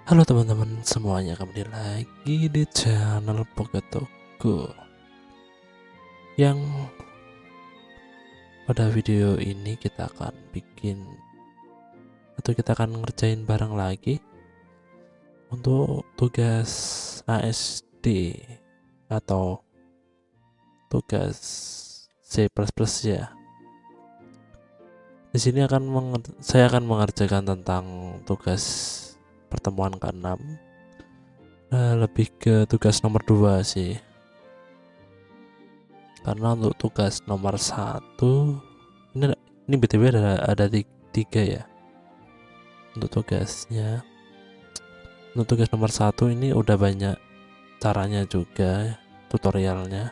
Halo teman-teman semuanya, kembali lagi di channel Poketoku. Yang pada video ini kita akan ngerjain bareng lagi untuk tugas ASD atau tugas C++ ya. Di sini saya akan mengerjakan tentang tugas pertemuan ke-6. Lebih ke tugas nomor 2 sih. Karena untuk tugas nomor 1 ini BTW ada tiga ya untuk tugasnya. Untuk tugas nomor 1 ini udah banyak caranya juga, tutorialnya.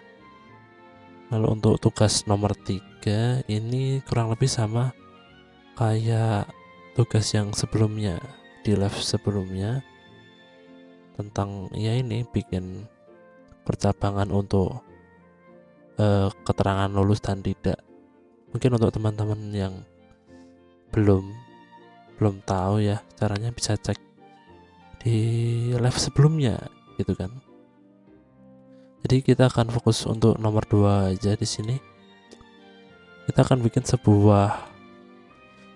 Lalu untuk tugas nomor 3 ini kurang lebih sama kayak tugas yang sebelumnya, di live sebelumnya, tentang ya ini bikin percabangan untuk keterangan lulus dan tidak. Mungkin untuk teman-teman yang belum tahu ya caranya, bisa cek di live sebelumnya gitu kan. Jadi kita akan fokus untuk nomor 2 aja di sini. Kita akan bikin sebuah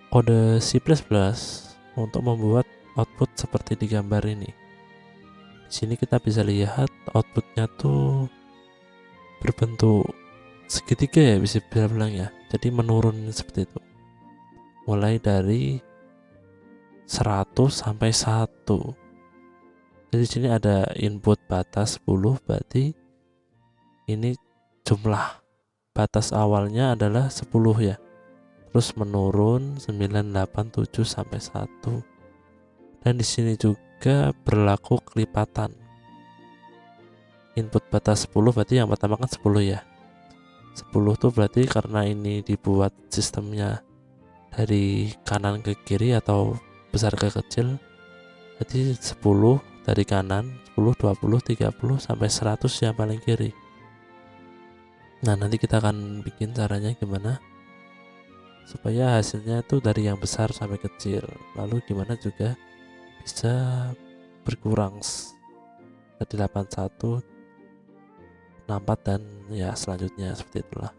kode C++ untuk membuat output seperti di gambar ini. Di sini kita bisa lihat outputnya tuh berbentuk segitiga ya, bisa bilang ya. Jadi menurun seperti itu. Mulai dari 100 sampai 1. Jadi di sini ada input batas 10, berarti ini jumlah batas awalnya adalah 10 ya. Terus menurun 9, 8, 7 sampai 1. Dan di sini juga berlaku kelipatan. Input batas 10 berarti yang pertama kan 10 ya. 10 tuh berarti karena ini dibuat sistemnya dari kanan ke kiri atau besar ke kecil, berarti 10 dari kanan, 10, 20, 30 sampai 100 yang paling kiri. Nah, nanti kita akan bikin caranya gimana supaya hasilnya itu dari yang besar sampai kecil. Lalu gimana juga bisa berkurang dari 81, 64 dan ya selanjutnya, seperti itulah.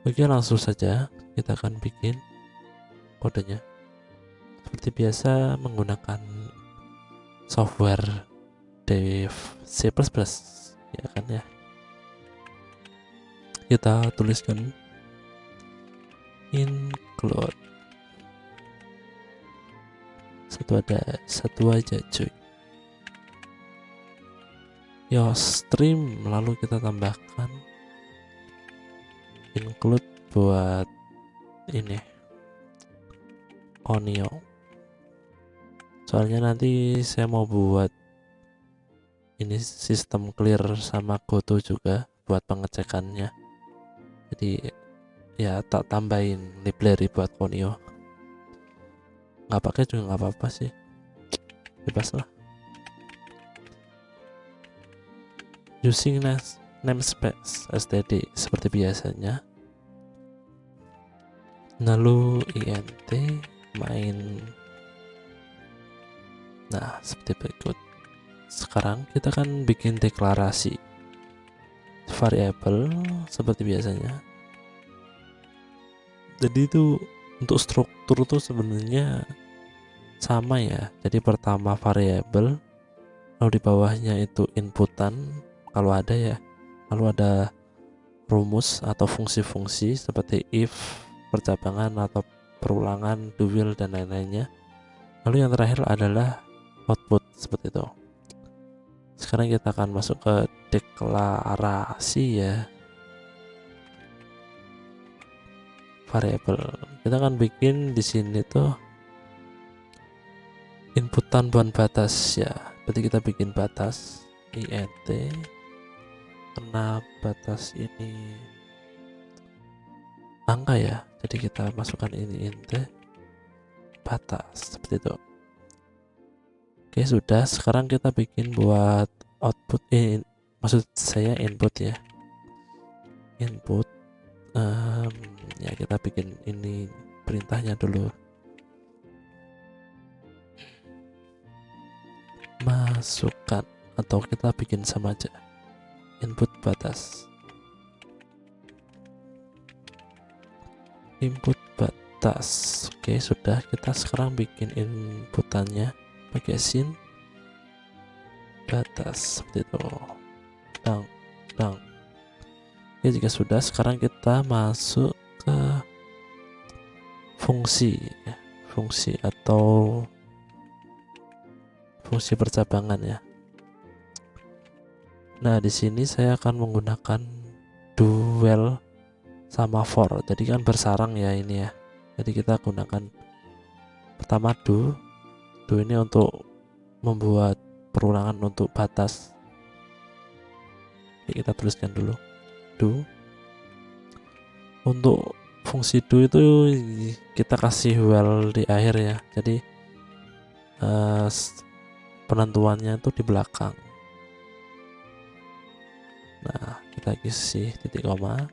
Oke, langsung saja kita akan bikin kodenya. Seperti biasa menggunakan software dev C++, ya kan ya. Kita tuliskan include satu aja cuy, stream, lalu kita tambahkan include buat ini Onio, soalnya nanti saya mau buat ini sistem clear sama Goto juga buat pengecekannya. Jadi ya tak tambahin library buat Onio. Nggak pakai juga nggak apa-apa sih, bebas lah. Using namespace std seperti biasanya, lalu int main. Nah, seperti berikut. Sekarang kita akan bikin deklarasi variabel seperti biasanya. Jadi itu untuk struktur tuh sebenarnya sama ya. Jadi pertama variabel, lalu di bawahnya itu inputan kalau ada ya. Lalu ada rumus atau fungsi-fungsi seperti if, percabangan atau perulangan, do while dan lain-lainnya. Lalu yang terakhir adalah output seperti itu. Sekarang kita akan masuk ke deklarasi ya. Variabel. Kita akan bikin di sini tuh inputan buat batas ya. Berarti kita bikin batas int, karena batas ini angka ya. Jadi kita masukkan ini int batas seperti itu. Oke, sudah. Sekarang kita bikin buat output maksud saya input ya. Input ya kita bikin ini perintahnya dulu. masukkan atau kita bikin sama aja input batas. Input batas. Oke, sudah. Kita sekarang bikin inputannya pakai sin batas seperti itu. Dang. Oke, jika sudah, sekarang kita masuk ke fungsi ya. Fungsi atau fungsi percabangan ya. Nah, di sini saya akan menggunakan dual sama for. Jadi kan bersarang ya ini ya. Jadi kita gunakan pertama do ini untuk membuat perulangan untuk batas. Jadi kita tuliskan dulu do. Untuk fungsi do itu kita kasih while di akhir ya. Jadi penentuannya itu di belakang. Nah, kita isi titik koma.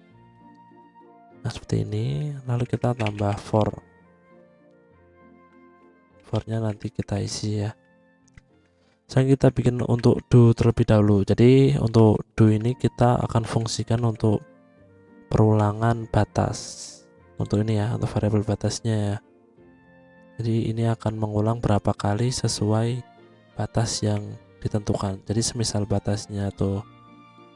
Nah, seperti ini. Lalu kita tambah for. For-nya nanti kita isi ya. Sekarang kita bikin untuk do terlebih dahulu. Jadi untuk do ini kita akan fungsikan untuk perulangan batas. Untuk ini ya, untuk variabel batasnya ya. Jadi ini akan mengulang berapa kali sesuai batas yang ditentukan. Jadi semisal batasnya tuh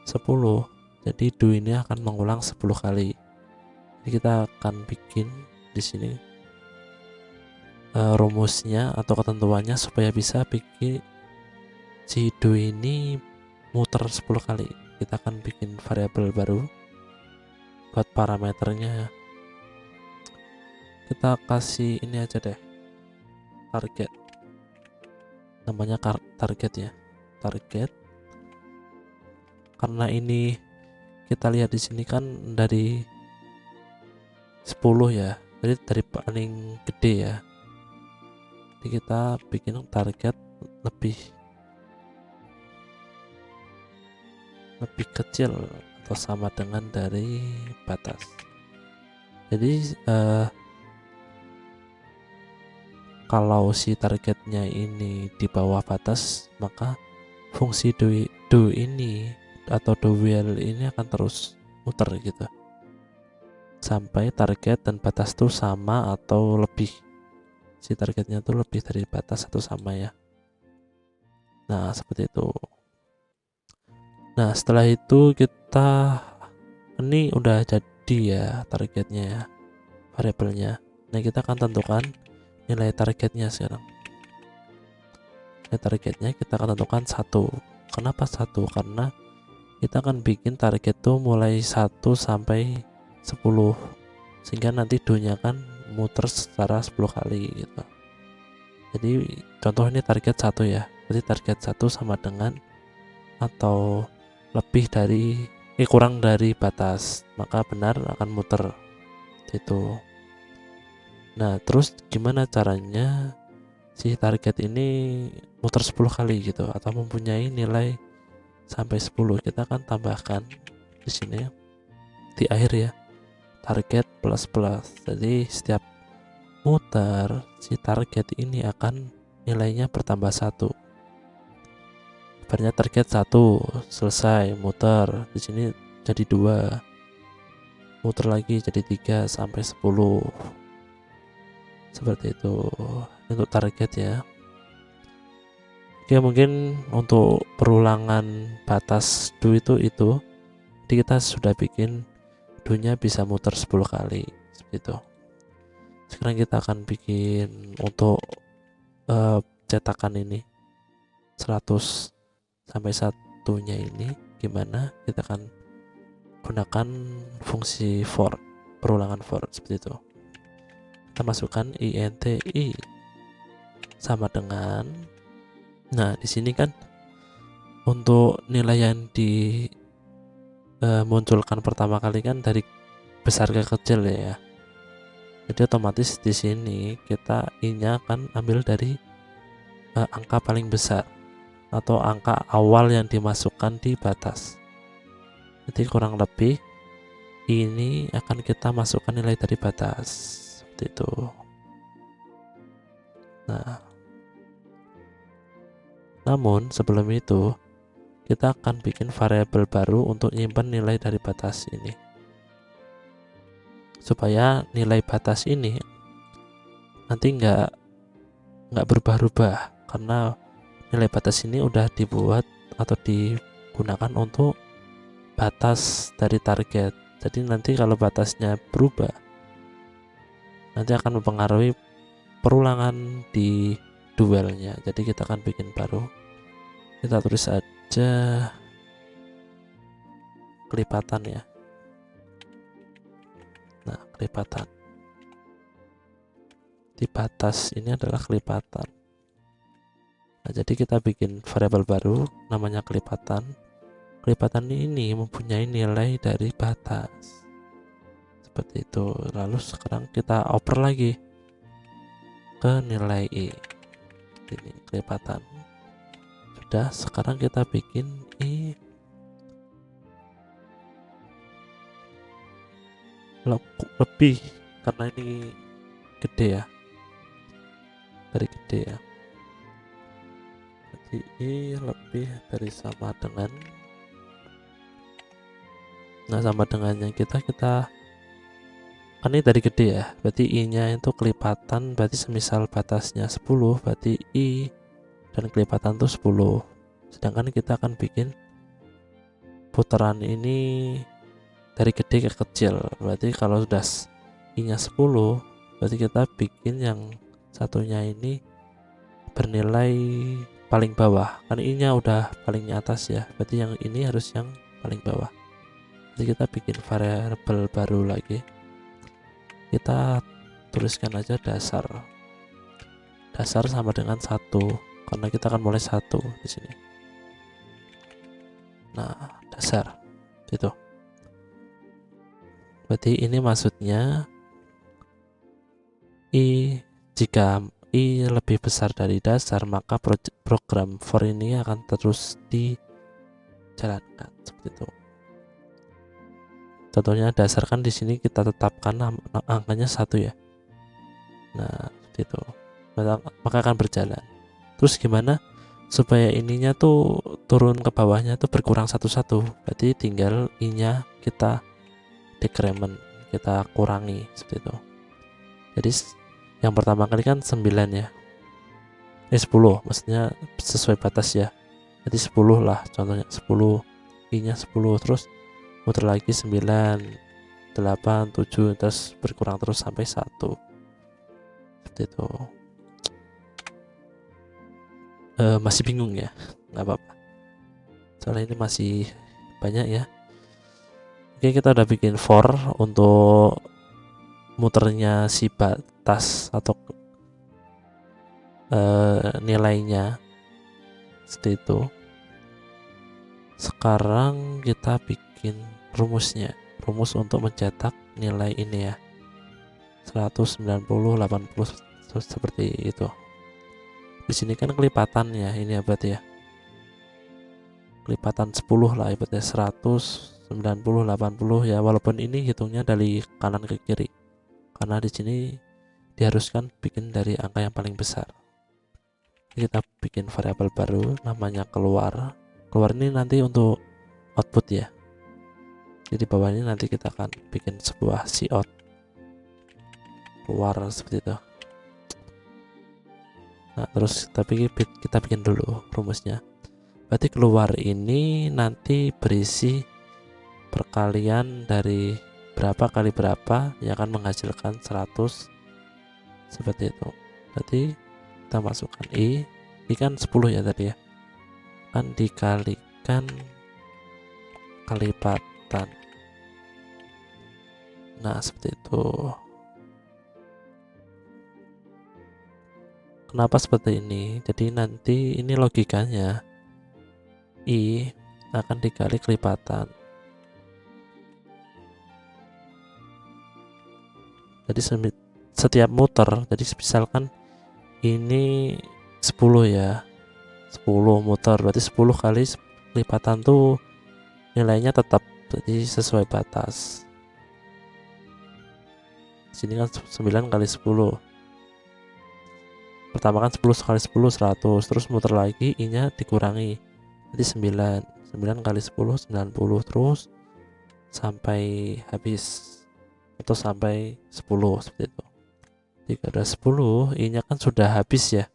10, jadi do ini akan mengulang 10 kali. Jadi kita akan bikin di sini rumusnya atau ketentuannya supaya bisa bikin si do ini muter 10 kali. Kita akan bikin variabel baru buat parameternya. Kita kasih ini aja deh, target. Namanya target ya, target. Karena ini kita lihat di sini kan dari 10 ya, jadi dari paling gede ya. Jadi kita bikin target lebih kecil atau sama dengan dari batas. Jadi kalau si targetnya ini di bawah batas, maka fungsi do ini atau do while ini akan terus muter gitu sampai target dan batas tuh sama atau lebih. Si targetnya tuh lebih dari batas atau sama ya. Nah, seperti itu. Nah, setelah itu kita ini udah jadi ya targetnya ya, variabelnya. Nah, kita akan tentukan nilai targetnya sekarang. Nilai targetnya kita akan tentukan 1. Kenapa 1? Karena kita akan bikin target tuh mulai 1 sampai 10, sehingga nanti do-nya kan muter secara 10 kali gitu. Jadi contoh ini target 1 ya. Jadi target 1 sama dengan atau lebih dari kurang dari batas, maka benar akan muter itu. Nah, terus gimana caranya si target ini muter 10 kali gitu atau mempunyai nilai sampai 10? Kita akan tambahkan di sini di akhir ya, target plus plus. Jadi setiap muter si target ini akan nilainya bertambah 1. Ibaratnya target 1 selesai muter, di sini jadi 2, muter lagi jadi 3 sampai 10. Seperti itu untuk target ya. Oke, mungkin untuk perulangan batas do itu jadi kita sudah bikin do-nya bisa muter 10 kali seperti itu. Sekarang kita akan bikin untuk cetakan ini 100 sampai 1-nya ini gimana. Kita akan gunakan fungsi for, perulangan for seperti itu. Kita masukkan inti sama dengan, nah di sini kan untuk nilai yang munculkan pertama kali kan dari besar ke kecil ya. Jadi otomatis di sini kita i-nya akan ambil dari angka paling besar atau angka awal yang dimasukkan di batas. Jadi kurang lebih ini akan kita masukkan nilai dari batas seperti itu. Nah, Namun sebelum itu kita akan bikin variabel baru untuk nyimpen nilai dari batas ini, supaya nilai batas ini nanti nggak berubah-ubah, karena nilai batas ini udah dibuat atau digunakan untuk batas dari target. Jadi nanti kalau batasnya berubah, nanti akan mempengaruhi perulangan di duelnya. Jadi kita akan bikin baru, kita tulis aja kelipatan ya. Nah, kelipatan di batas ini adalah kelipatan. Nah, jadi kita bikin variabel baru namanya kelipatan. Kelipatan ini mempunyai nilai dari batas seperti itu. Lalu sekarang kita oper lagi ke nilai I. Ini kelipatan. Sudah, sekarang kita bikin I lebih, karena ini gede ya, dari gede ya. Jadi I lebih dari sama dengan, nah sama dengannya kita kan ini dari gede ya, berarti I nya itu kelipatan, berarti semisal batasnya 10, berarti I dan kelipatan itu 10. Sedangkan kita akan bikin putaran ini dari gede ke kecil, berarti kalau sudah I nya 10, berarti kita bikin yang satunya ini bernilai paling bawah, kan I nya udah paling atas ya, berarti yang ini harus yang paling bawah. Jadi kita bikin variabel baru lagi, kita tuliskan aja dasar sama dengan 1, karena kita akan mulai 1 di sini. Nah, dasar itu berarti ini maksudnya jika I lebih besar dari dasar, maka program for ini akan terus dijalankan seperti itu. Contohnya dasar kan di sini kita tetapkan angkanya 1 ya. Nah, seperti itu. Maka akan berjalan. Terus gimana supaya ininya tuh turun ke bawahnya tuh berkurang satu-satu? Berarti tinggal I-nya kita decrement, kita kurangi seperti itu. Jadi yang pertama kali kan 9 ya. 10 maksudnya sesuai batas ya. Jadi 10 lah contohnya, 10 I-nya 10, terus muter lagi 9, 8, 7, terus berkurang terus sampai 1 seperti itu. Masih bingung ya? Nggak apa-apa, soalnya ini masih banyak ya. Oke, kita udah bikin for untuk muternya si batas atau nilainya seperti itu. Sekarang kita bikin rumusnya, rumus untuk mencetak nilai ini ya, 190, 80 seperti itu. Di sini kan kelipatannya ini ya, berarti ya kelipatan 10 lah ibaratnya, 100, 90, 80 ya, walaupun ini hitungnya dari kanan ke kiri karena di sini diharuskan bikin dari angka yang paling besar. Kita bikin variabel baru namanya keluar ini nanti untuk output ya. Jadi bawah ini nanti kita akan bikin sebuah cout keluar seperti itu. Nah, terus tapi kita bikin dulu rumusnya. Berarti keluar ini nanti berisi perkalian dari berapa kali berapa yang akan menghasilkan 100 seperti itu. Berarti kita masukkan I kan 10 ya tadi ya, kan dikalikan kelipatan. Nah, seperti itu. Kenapa seperti ini? Jadi nanti ini logikanya I akan dikali kelipatan. Jadi setiap muter, jadi misalkan ini 10 ya, 10 muter, berarti 10 kali lipatan tuh nilainya tetap jadi sesuai batas. Sini kan 9 kali 10, pertama kan 10 kali 10 100, terus muter lagi I nya dikurangi jadi 9 kali 10 90, terus sampai habis atau sampai 10 seperti itu. Jika ada 10 I nya kan sudah habis ya,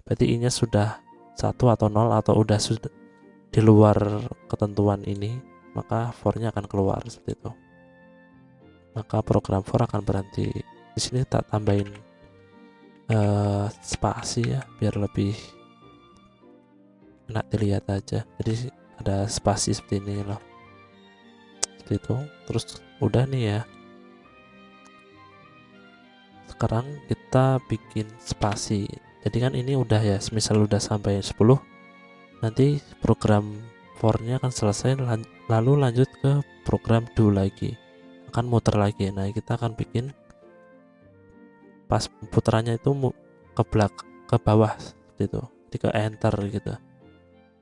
berarti I nya sudah 1 atau 0 atau udah sudah di luar ketentuan ini, maka for nya akan keluar seperti itu. Maka program for akan berhenti. Di sini tak tambahin spasi ya biar lebih enak dilihat aja, jadi ada spasi seperti ini loh, seperti itu. Terus udah nih ya, sekarang kita bikin spasi. Jadi kan ini udah ya, misal udah sampai 10, nanti program for nya akan selesai, lalu lanjut ke program do lagi, akan muter lagi. Nah kita akan bikin pas putarannya itu ke bawah seperti itu, jadi ke enter gitu.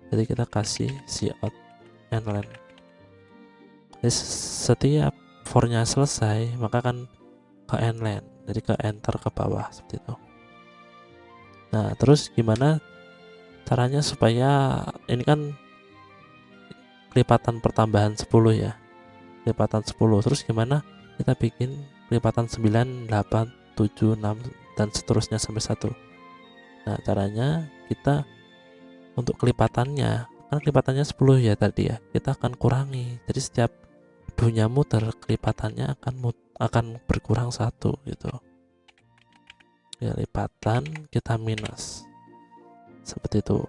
Jadi kita kasih cout endline. Jadi setiap for nya selesai maka kan ke endline, jadi ke enter ke bawah seperti itu. Nah terus gimana caranya supaya ini kan kelipatan pertambahan 10 ya, kelipatan 10, terus gimana kita bikin kelipatan 9, 8, 7, 6 dan seterusnya sampai 1. Nah caranya kita untuk kelipatannya, kan kelipatannya 10 ya tadi ya, kita akan kurangi. Jadi setiap do-nya muter, kelipatannya akan berkurang 1 gitu. Kelipatan kita minus seperti itu.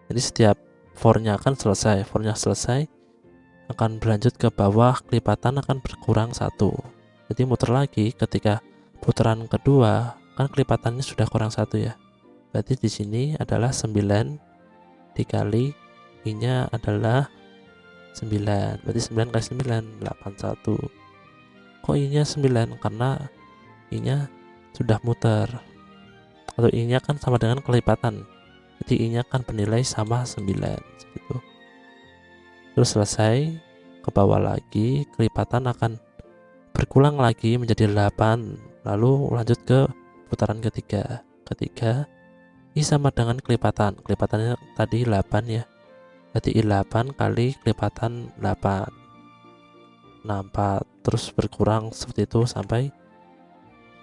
Jadi setiap for-nya akan selesai, for-nya selesai akan berlanjut ke bawah, kelipatan akan berkurang 1. Jadi muter lagi, ketika putaran kedua kan kelipatannya sudah kurang 1 ya. Berarti di sini adalah 9 dikali I nya adalah 9, berarti 9 kali 9 81. Kok I nya 9? Karena I nya sudah muter, atau I nya kan sama dengan kelipatan, jadi I nya kan bernilai sama 9 gitu. Terus selesai, ke bawah lagi, kelipatan akan berkurang lagi menjadi 8, lalu lanjut ke putaran ketiga. I sama dengan kelipatannya tadi 8 ya, berarti I8 kali kelipatan 8, 64, terus berkurang seperti itu sampai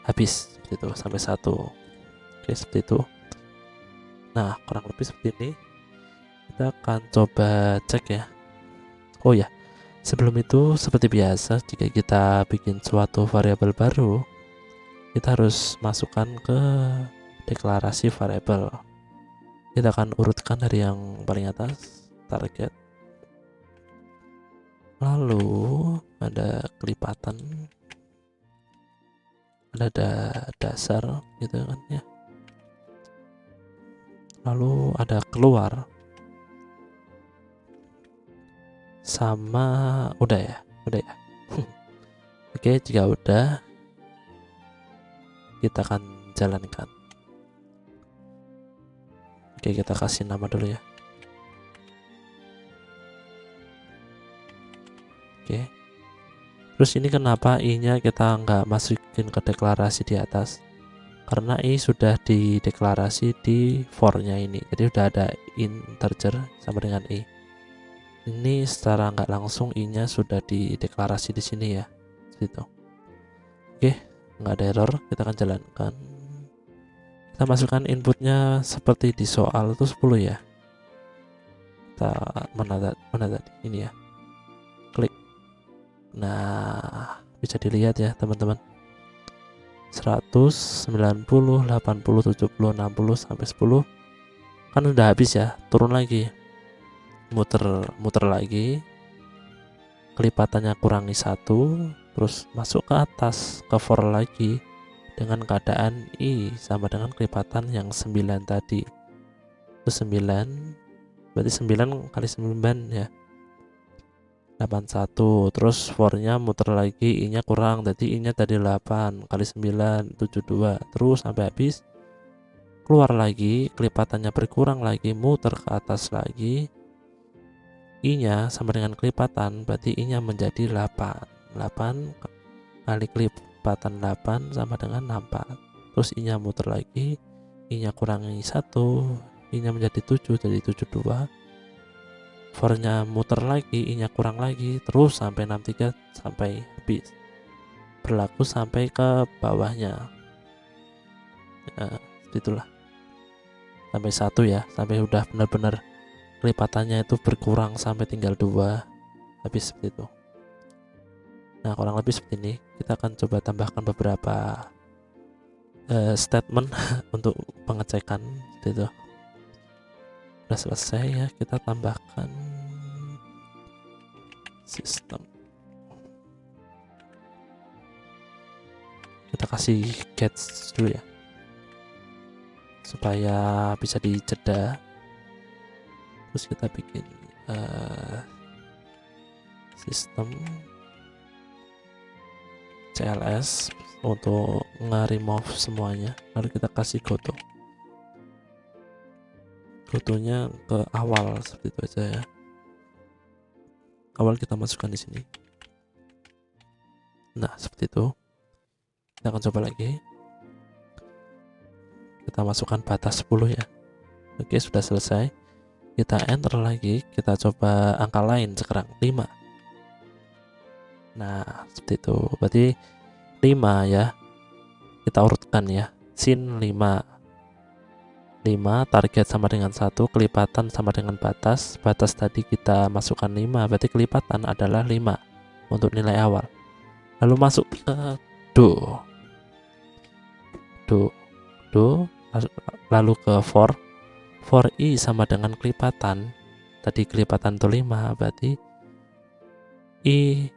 habis, seperti itu sampai 1. Oke seperti itu. Nah kurang lebih seperti ini. Kita akan coba cek ya. Oh ya, sebelum itu seperti biasa, jika kita bikin suatu variabel baru, kita harus masukkan ke deklarasi variabel. Kita akan urutkan dari yang paling atas, target, lalu ada kelipatan, ada dasar gitu kan ya, lalu ada keluar, sama udah ya. Oke, jika udah kita akan jalankan. Oke, kita kasih nama dulu ya. Oke, terus ini kenapa I nya kita nggak masukin ke deklarasi di atas? Karena I sudah dideklarasi di for nya ini, jadi udah ada integer sama dengan I. Ini secara nggak langsung I nya sudah dideklarasi di sini ya, gitu. Oke, nggak ada error, kita akan jalankan. Kita masukkan inputnya seperti di soal itu 10 ya. Kita mana tadi ini ya, klik. Nah bisa dilihat ya teman-teman, 100, 90, 80, 70, 60 sampai 10 kan udah habis ya. Turun lagi, muter lagi, kelipatannya kurangi 1, terus masuk ke atas ke for lagi dengan keadaan I sama dengan kelipatan yang 9 tadi. Itu 9, berarti 9 kali 9 ya, 81. Terus for nya muter lagi, I nya kurang, jadi I nya tadi 8 kali 9 72, terus sampai habis. Keluar lagi, kelipatannya berkurang lagi, muter ke atas lagi, I nya sama dengan kelipatan, berarti I nya menjadi 8 kali kelipatan 8 sama dengan 64. terus I-nya muter lagi, I-nya kurangi 1, I-nya menjadi 7 jadi 72, for-nya muter lagi, I-nya kurang lagi, terus sampai 63 sampai habis, berlaku sampai ke bawahnya. Itulah sampai 1 ya, sampai udah benar-benar kelipatannya itu berkurang sampai tinggal 2, habis seperti itu. Nah, kurang lebih seperti ini. Kita akan coba tambahkan beberapa statement untuk pengecekan seperti itu. Udah selesai ya, kita tambahkan sistem. Kita kasih gets dulu ya, supaya bisa dijeda. Terus kita bikin sistem CLS untuk nge-remove semuanya, lalu kita kasih gotonya ke awal seperti itu aja ya. Awal kita masukkan di sini. Nah, seperti itu. Kita akan coba lagi. Kita masukkan batas 10 ya. Oke, sudah selesai. Kita enter lagi, kita coba angka lain sekarang 5. Nah, seperti itu. Berarti 5 ya. Kita urutkan ya. Sin 5. 5 target sama dengan 1, kelipatan sama dengan batas. Batas tadi kita masukkan 5, berarti kelipatan adalah 5 untuk nilai awal. Lalu masuk ke do, lalu ke for I sama dengan kelipatan. Tadi kelipatan itu 5, berarti I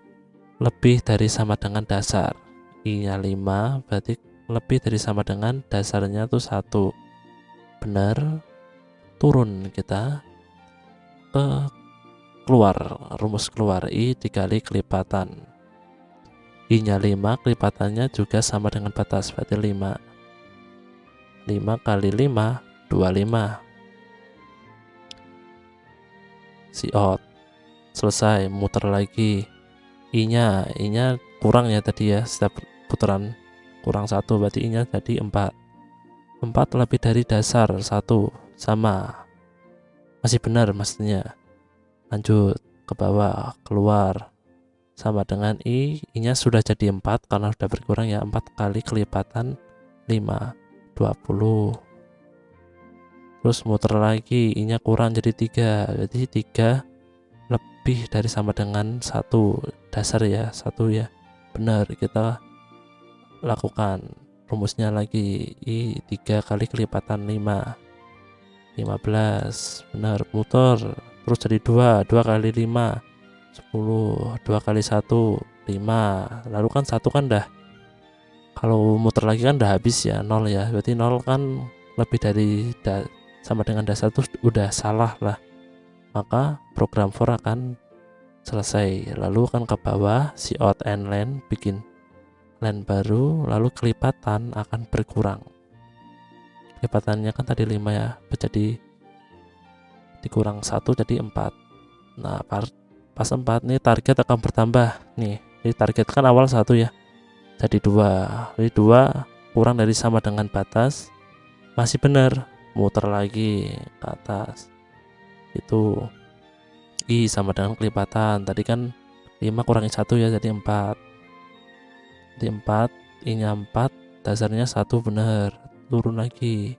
lebih dari sama dengan dasar. I nya 5, berarti lebih dari sama dengan dasarnya itu 1. Benar, turun kita ke keluar, rumus keluar I dikali kelipatan. I nya 5, kelipatannya juga sama dengan batas, berarti 5. 5 kali 5, 25. Out. Selesai, muter lagi. I nya kurang ya tadi ya, setiap putaran kurang 1, berarti I nya jadi 4. 4 lebih dari dasar 1, sama, masih benar maksudnya. Lanjut ke bawah, keluar, sama dengan I nya sudah jadi 4 karena sudah berkurang ya. 4 kali kelipatan 5, 20. Terus muter lagi, I nya kurang jadi 3, jadi 3 lebih dari sama dengan 1 dasar ya, 1 ya. Benar, kita lakukan rumusnya lagi. I 3 kali kelipatan 5, 15. Benar, muter terus jadi 2 kali 5, 10. 2 kali 1, 5. Lalu kan 1 kan dah, kalau muter lagi kan udah habis ya, 0 ya, berarti 0 kan lebih dari sama dengan dasar itu udah salah lah, maka program for akan selesai. Lalu kan ke bawah, out and len, bikin len baru, lalu kelipatan akan berkurang. Kelipatannya kan tadi 5 ya, jadi dikurang 1 jadi 4. Nah, pas 4 nih target akan bertambah nih. Jadi target kan awal 1 ya, jadi 2. Jadi 2 kurang dari sama dengan batas, masih benar, muter lagi ke atas. Itu I sama dengan kelipatan. Tadi kan 5 kurangi 1 ya, jadi 4. Jadi 4, I nya 4, dasarnya 1, benar, turun lagi.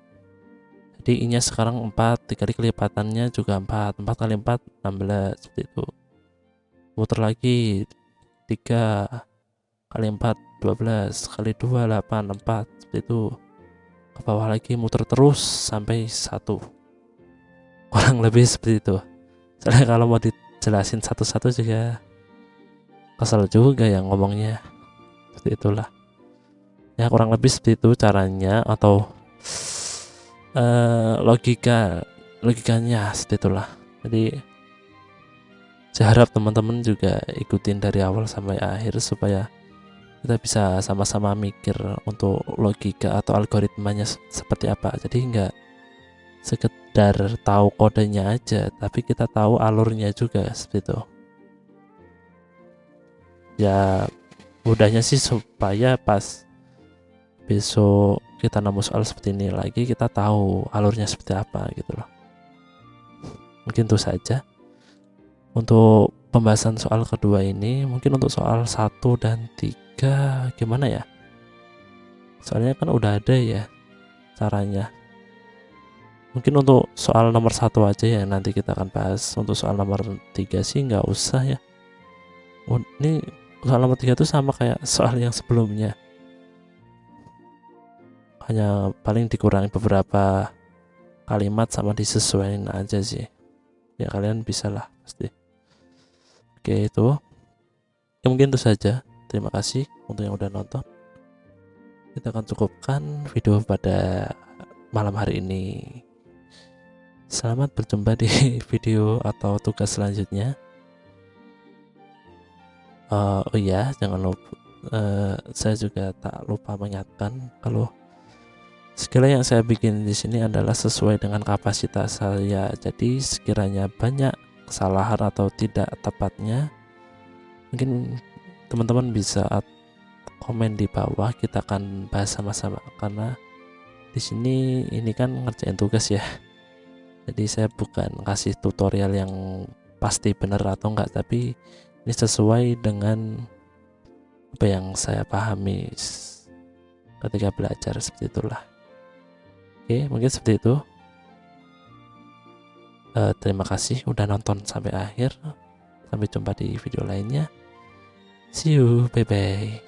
Jadi I nya sekarang 4, dikali kelipatannya juga 4. 4 kali 4, 16, seperti itu. Muter lagi, 3 kali 4, 12, kali 2, 8, 4, seperti itu. Ke bawah lagi, muter terus sampai 1. Kurang lebih seperti itu. Soalnya kalau mau dijelasin satu-satu juga kesel juga ya ngomongnya. Seperti itulah ya, kurang lebih seperti itu caranya, atau logikanya seperti itulah. Jadi saya harap teman-teman juga ikutin dari awal sampai akhir supaya kita bisa sama-sama mikir untuk logika atau algoritmanya seperti apa. Jadi enggak sekedar tahu kodenya aja, tapi kita tahu alurnya juga, seperti itu ya. Mudahnya sih supaya pas besok kita nemu soal seperti ini lagi, kita tahu alurnya seperti apa gitu loh. Mungkin itu saja untuk pembahasan soal kedua ini. Mungkin untuk soal 1 dan 3 gimana ya, soalnya kan udah ada ya caranya. Mungkin untuk soal nomor 1 aja ya nanti kita akan bahas. Untuk soal nomor 3 sih nggak usah ya. Ini soal nomor 3 tuh sama kayak soal yang sebelumnya, hanya paling dikurangi beberapa kalimat sama disesuaikan aja sih ya, kalian bisa lah pasti. Oke, itu ya, mungkin itu saja. Terima kasih untuk yang udah nonton. Kita akan cukupkan video pada malam hari ini. Selamat berjumpa di video atau tugas selanjutnya. Oh iya, jangan lupa, saya juga tak lupa mengingatkan kalau segala yang saya bikin di sini adalah sesuai dengan kapasitas saya. Jadi sekiranya banyak kesalahan atau tidak tepatnya, mungkin teman-teman bisa komen di bawah, kita akan bahas sama-sama. Karena di sini ini kan ngerjain tugas ya. Jadi saya bukan kasih tutorial yang pasti benar atau enggak, tapi ini sesuai dengan apa yang saya pahami ketika belajar, seperti itulah. Oke, mungkin seperti itu. Terima kasih udah nonton sampai akhir. Sampai jumpa di video lainnya. See you, bye bye.